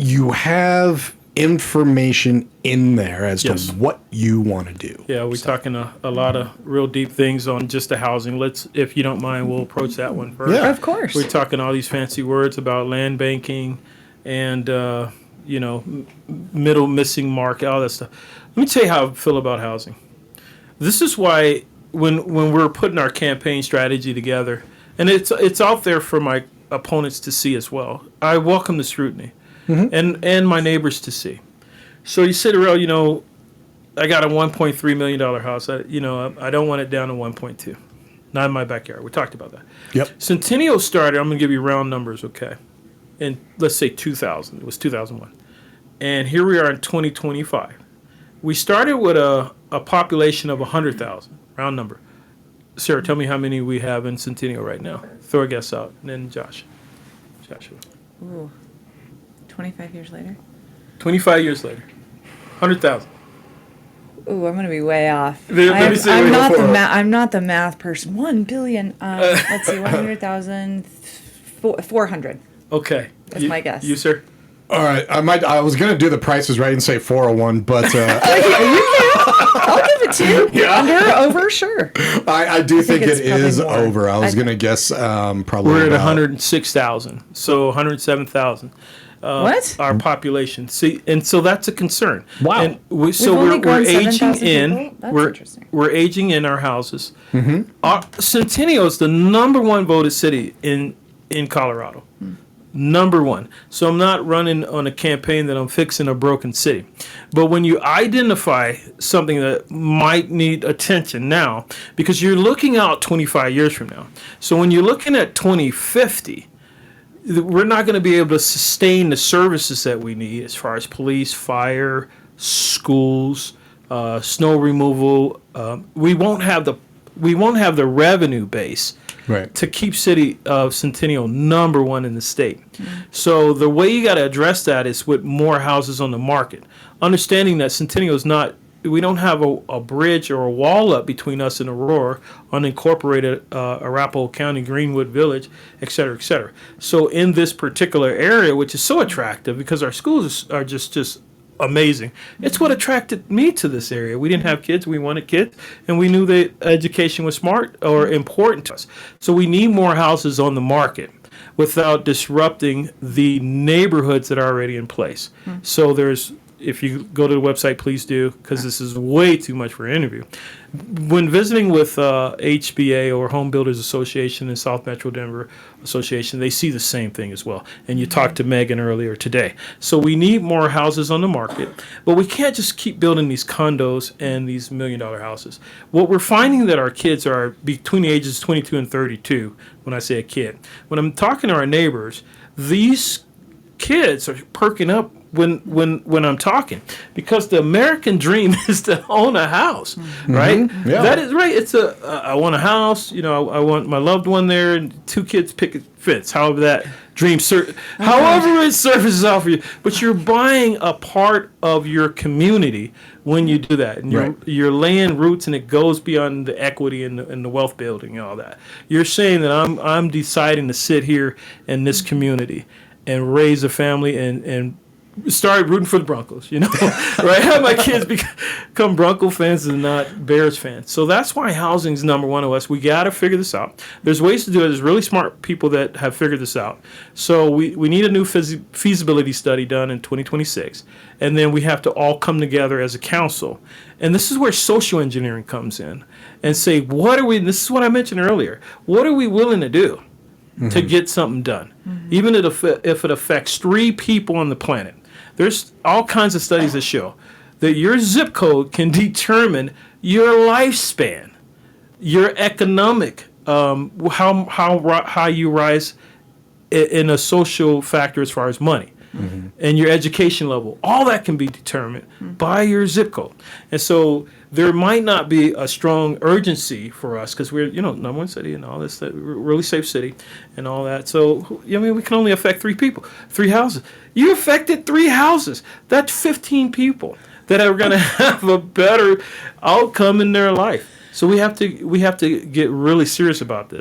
you have information in there as Yes. to what you want to do. Yeah, we're talking a lot of real deep things on just the housing. Let's, if you don't mind, we'll approach that one first. Yeah. Of course. We're talking all these fancy words about land banking and, middle missing market, all that stuff. Let me tell you how I feel about housing. This is why when we're putting our campaign strategy together, and it's out there for my opponents to see as well, I welcome the scrutiny and my neighbors to see. So you sit around, I got a $1.3 million house. I don't want it down to 1.2. Not in my backyard. We talked about that. Yep. Centennial started, I'm going to give you round numbers, okay? And let's say 2000. It was 2001. And here we are in 2025. We started with a population of 100,000, round number. Sarah, tell me how many we have in Centennial right now. Throw a guess out. And then Joshua. Ooh. 25 years later? 25 years later. 100,000. Ooh, I'm going to be way off. Let me see I'm what before. I'm not the math person. 1 billion. Let's see, 100,000, 400. Okay. That's my guess. You, sir? All right. I was going to do the prices right and say 401, but I'll give it to you. Yeah. Under, over, sure. I do think it's it is probably more. over. I was going to guess probably We're at about 106,000. So 107,000. What? Our population. See, and so that's a concern. Wow. And We've so only we're grown aging 7,000 in. people? That's interesting. We're aging in our houses. Centennial is the number one voted city in Colorado. Number one. So I'm not running on a campaign that I'm fixing a broken city. But when you identify something that might need attention now, because you're looking out 25 years from now. So when you're looking at 2050, we're not going to be able to sustain the services that we need as far as police, fire, schools, snow removal. We won't have the revenue base right. to keep city of Centennial number one in the state. So the way you got to address that is with more houses on the market, understanding that Centennial is not. We don't have a bridge or a wall up between us and Aurora, unincorporated Arapahoe County, Greenwood Village, et cetera, et cetera. So in this particular area, which is so attractive because our schools are just amazing. It's what attracted me to this area. We didn't have kids. We wanted kids. And we knew that education was smart or important to us. So we need more houses on the market without disrupting the neighborhoods that are already in place. So if you go to the website, please do, because this is way too much for an interview. When visiting with HBA or Home Builders Association and South Metro Denver Association, they see the same thing as well. And you talked to Megan earlier today. So we need more houses on the market, but we can't just keep building these condos and these $1 million houses. What we're finding that our kids are between the ages 22 and 32, when I say a kid. When I'm talking to our neighbors, these kids are perking up when I'm talking, because the American dream is to own a house, right? Yeah. That is right. It's I want a house. I want my loved one there, and 2 kids pick a fence. However that dream, however it surfaces out for you, but you're buying a part of your community when you do that, and you're laying roots, and it goes beyond the equity and the wealth building and all that. You're saying that I'm deciding to sit here in this community and raise a family and start rooting for the Broncos, right? Have my kids become Bronco fans and not Bears fans. So that's why housing's number one to us. We got to figure this out. There's ways to do it. There's really smart people that have figured this out. So we need a new feasibility study done in 2026. And then we have to all come together as a council. And this is where social engineering comes in and say, this is what I mentioned earlier, what are we willing to do to get something done? Even if it affects 3 people on the planet. There's all kinds of studies that show that your zip code can determine your lifespan, your economic, how you rise in a social factor as far as money, and your education level. All that can be determined by your zip code. And so there might not be a strong urgency for us because we're, number one city and all this, we're a really safe city and all that. So, we can only affect 3 people, 3 houses. You affected 3 houses. That's 15 people that are going to have a better outcome in their life. So we have to get really serious about this.